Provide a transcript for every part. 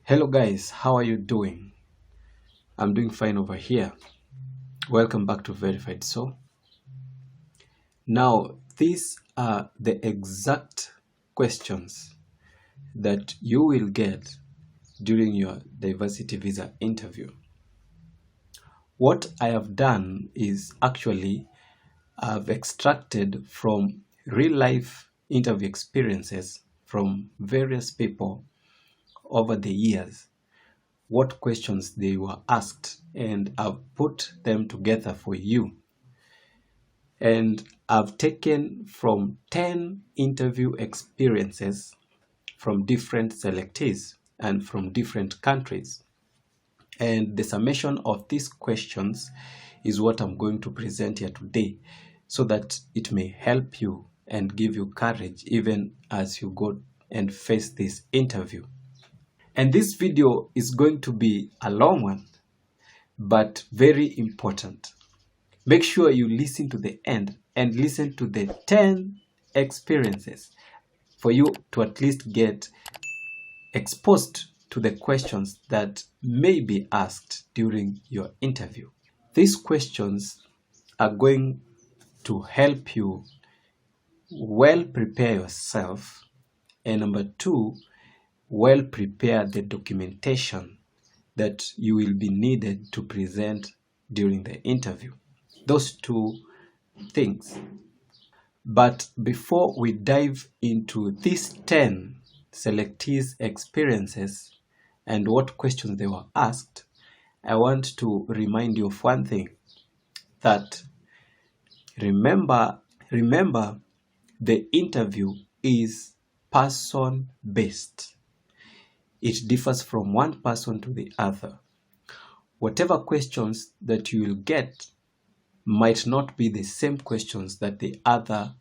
Hello guys, how are you doing? I'm doing fine over here. Welcome back to Verified Soul. Now, these are the exact questions that you will get during your diversity visa interview. What I have done is actually I've extracted from real life interview experiences from various people over the years what questions they were asked, and I've put them together for you. And I've taken from 10 interview experiences from different selectees and from different countries. And the summation of these questions is what I'm going to present here today, so that it may help you and give you courage even as you go and face this interview. And this video is going to be a long one, but very important. Make sure you listen to the end and listen to the 10 experiences for you to at least get exposed to the questions that may be asked during your interview. These questions are going to help you well prepare yourself, and number two, well prepare the documentation that you will be needed to present during the interview. Those two things. But before we dive into these 10 selectees' experiences and what questions they were asked, I want to remind you of one thing, that remember the interview is person-based. It differs from one person to the other. Whatever questions that you will get might not be the same questions that the other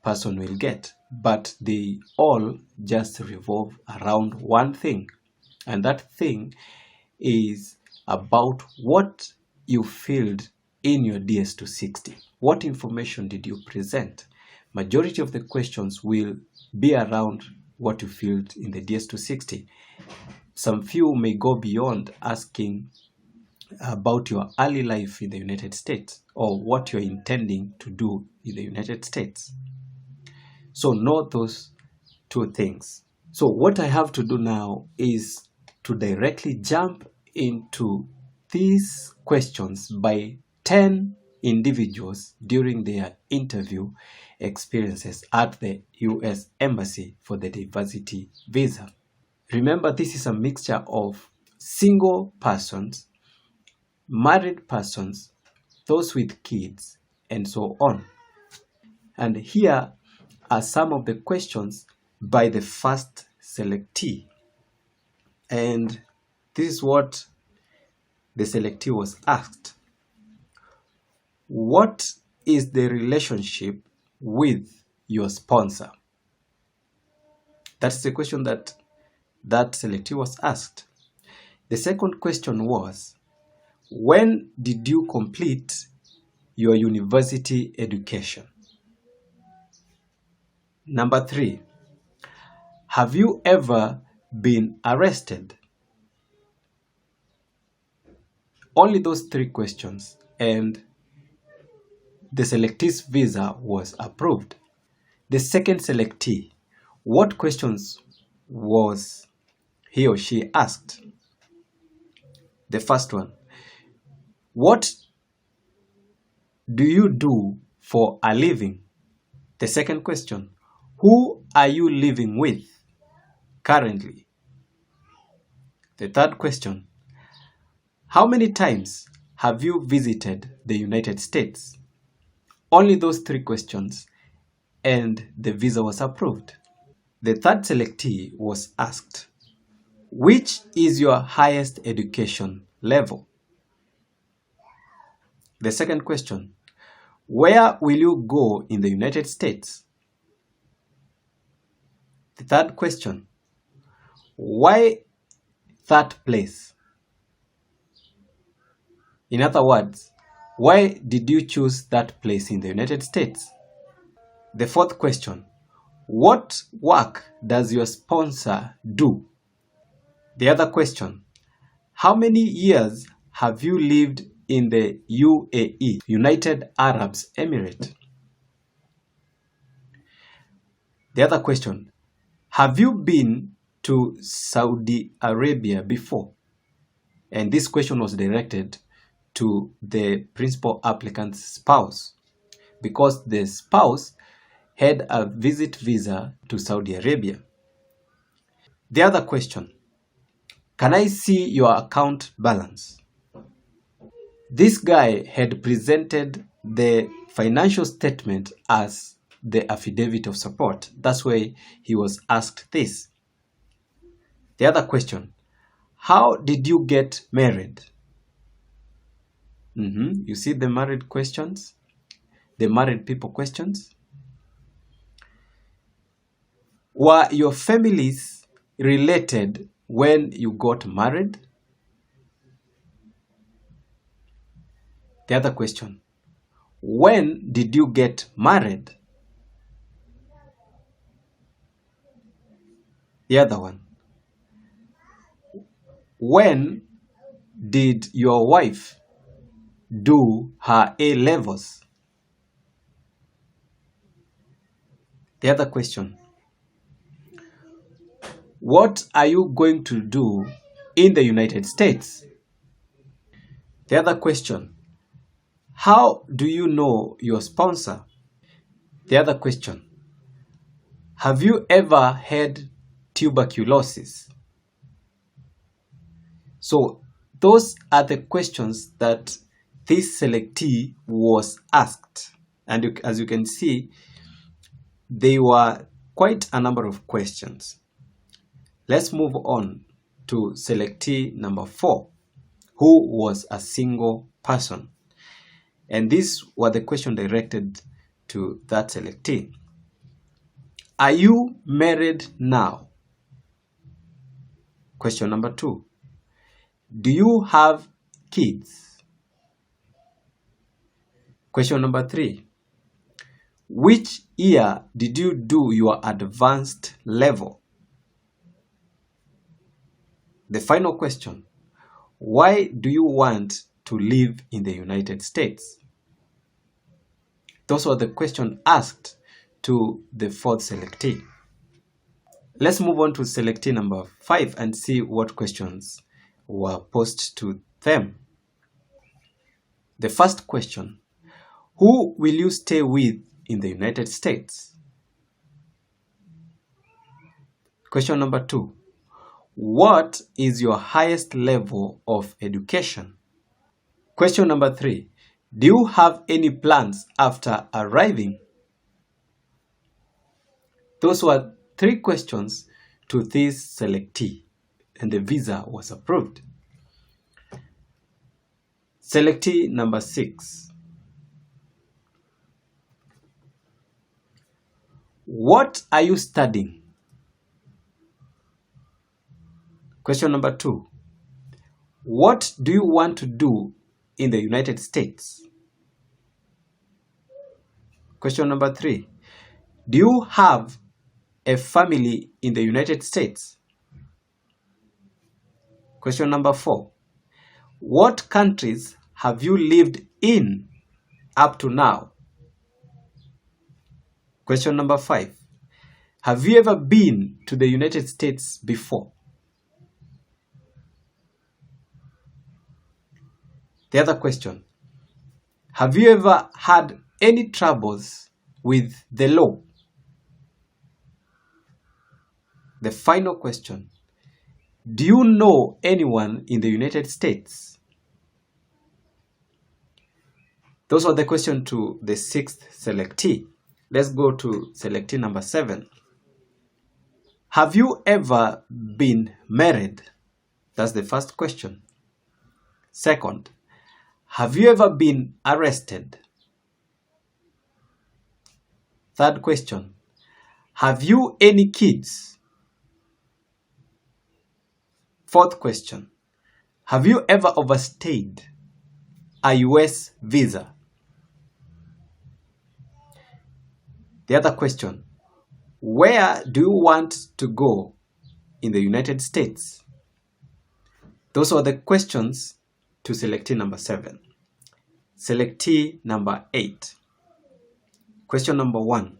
person will get, but they all just revolve around one thing. And that thing is about what you filled in your DS260. What information did you present? Majority of the questions will be around what you filled in the DS260. Some few may go beyond asking about your early life in the United States or what you're intending to do in the United States. So know those two things. So what I have to do now is to directly jump into these questions by 10 individuals during their interview experiences at the US Embassy for the diversity visa. Remember, this is a mixture of single persons, married persons, those with kids, and so on. And here are some of the questions by the first selectee. And this is what the selectee was asked. What is the relationship with your sponsor? That's the question that selectee was asked. The second question was, when did you complete your university education? Number 3, have you ever been arrested? Only those 3 questions, and the selectee's visa was approved. The second selectee, what questions was he or she asked? The first one, what do you do for a living? The second question, who are you living with currently? The third question, how many times have you visited the United States? Only those 3 questions, and the visa was approved. The third selectee was asked, which is your highest education level? The second question, where will you go in the United States? The third question, why that place? In other words, why did you choose that place in the United States? The fourth question, what work does your sponsor do? The other question, how many years have you lived in the UAE, United Arab Emirates? The other question, have you been to Saudi Arabia before? And this question was directed to the principal applicant's spouse, because the spouse had a visit visa to Saudi Arabia. The other question, can I see your account balance? This guy had presented the financial statement as the affidavit of support. That's why he was asked this. The other question, how did you get married? You see the married questions, the married people questions. Were your families related when you got married? The other question, when did you get married? The other one, when did your wife do her A-levels? The other question, what are you going to do in the United States? The other question, how do you know your sponsor? The other question, have you ever had tuberculosis? So those are the questions that this selectee was asked. And as you can see, they were quite a number of questions. Let's move on to selectee number 4, who was a single person. And these were the questions directed to that selectee. Are you married now? Question number 2. Do you have kids? Question number 3. Which year did you do your advanced level? The final question, why do you want to live in the United States? Those were the questions asked to the 4th selectee. Let's move on to selectee number 5 and see what questions were posed to them. The first question, who will you stay with in the United States? Question number 2, what is your highest level of education? Question number 3, do you have any plans after arriving? Those were 3 questions to this selectee, and the visa was approved. Selectee number 6. What are you studying? Question number 2. What do you want to do in the United States? Question number 3. Do you have a family in the United States? Question number 4. What countries have you lived in up to now? Question number 5. Have you ever been to the United States before? The other question, have you ever had any troubles with the law? The final question, do you know anyone in the United States? Those are the questions to the 6th selectee. Let's go to selectee number 7. Have you ever been married? That's the first question. Second, have you ever been arrested? Third question, have you any kids? Fourth question, have you ever overstayed a US visa? The other question, where do you want to go in the United States? Those are the questions to selectee number 7. Selectee number 8. Question number 1.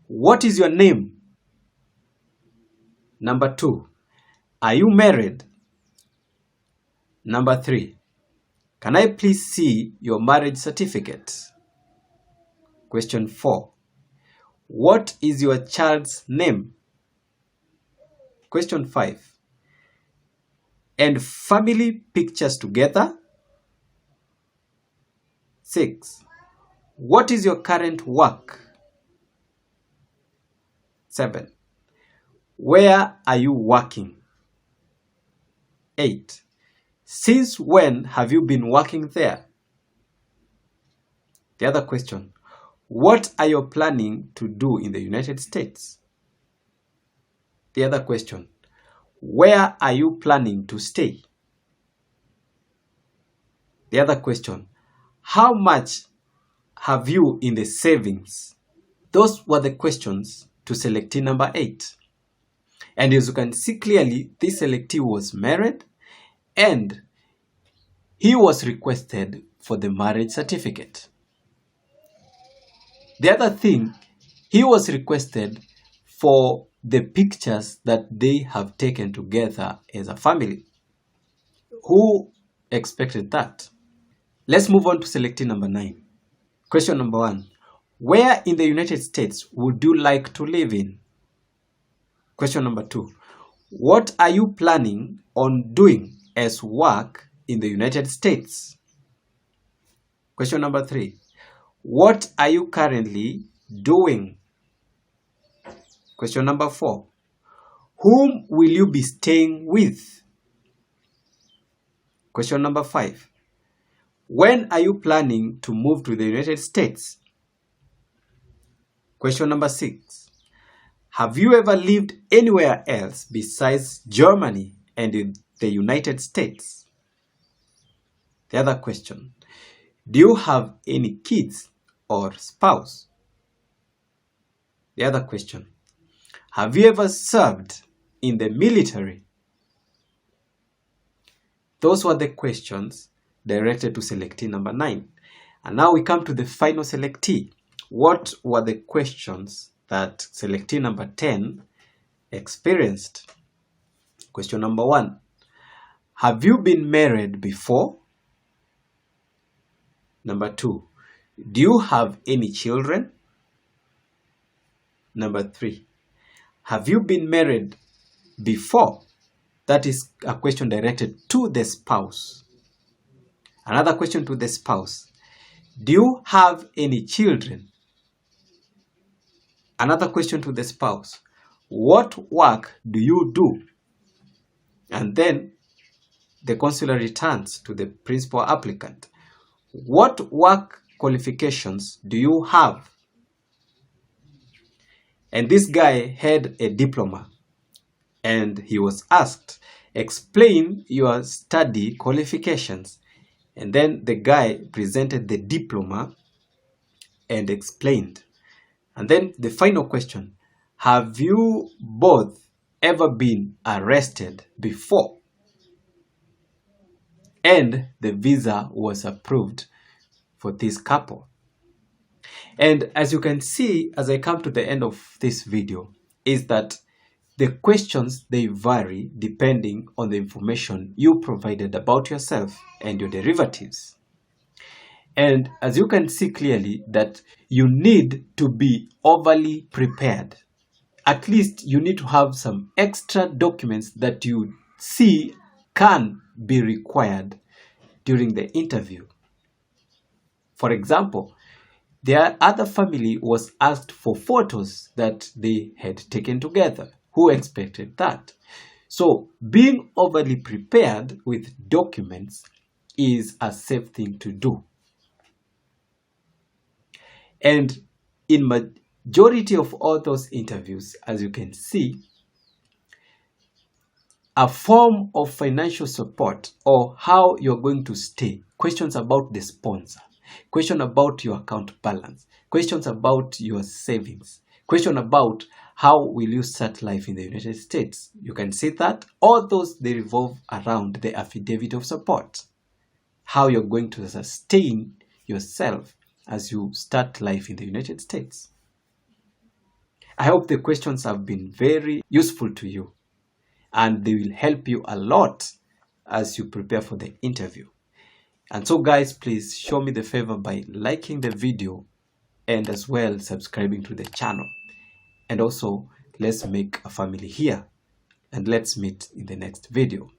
What is your name? Number 2. Are you married? Number 3. Can I please see your marriage certificate? Question 4. What is your child's name? Question 5. And family pictures together? 6. What is your current work? 7. Where are you working? 8. Since when have you been working there? The other question. What are you planning to do in the United States? The other question. Where are you planning to stay? The other question. How much have you in the savings? Those were the questions to selectee number 8. And as you can see clearly, this selectee was married and he was requested for the marriage certificate. The other thing, he was requested for the pictures that they have taken together as a family. Who expected that? Let's move on to selectee number 9. Question number 1. Where in the United States would you like to live in? Question number 2. What are you planning on doing as work in the United States? Question number 3. What are you currently doing? Question number 4. Whom will you be staying with? Question number 5. When are you planning to move to the United States? Question number 6. Have you ever lived anywhere else besides Germany and in the United States? The other question. Do you have any kids or spouse? The other question. Have you ever served in the military? Those were the questions directed to selectee number 9. And now we come to the final selectee. What were the questions that selectee number 10 experienced? Question number 1. Have you been married before? Number 2. Do you have any children? Number 3. Have you been married before? That is a question directed to the spouse. Another question to the spouse. Do you have any children? Another question to the spouse. What work do you do? And then the consular returns to the principal applicant. What work qualifications do you have? And this guy had a diploma and he was asked, explain your study qualifications. And then the guy presented the diploma and explained. And then the final question, have you both ever been arrested before? And the visa was approved for this couple. And as you can see, as I come to the end of this video, is that the questions, they vary depending on the information you provided about yourself and your derivatives. And as you can see clearly that you need to be overly prepared. At least you need to have some extra documents that you see can be required during the interview. For example, their other family was asked for photos that they had taken together. Who expected that? So being overly prepared with documents is a safe thing to do. And in majority of all those interviews, as you can see, a form of financial support or how you're going to stay, questions about the sponsor, question about your account balance, questions about your savings, question about how will you start life in the United States. You can see that all those, they revolve around the affidavit of support, how you're going to sustain yourself as you start life in the United States. I hope the questions have been very useful to you, and they will help you a lot as you prepare for the interview. And so guys, please show me the favor by liking the video and as well subscribing to the channel. And also, let's make a family here, and let's meet in the next video.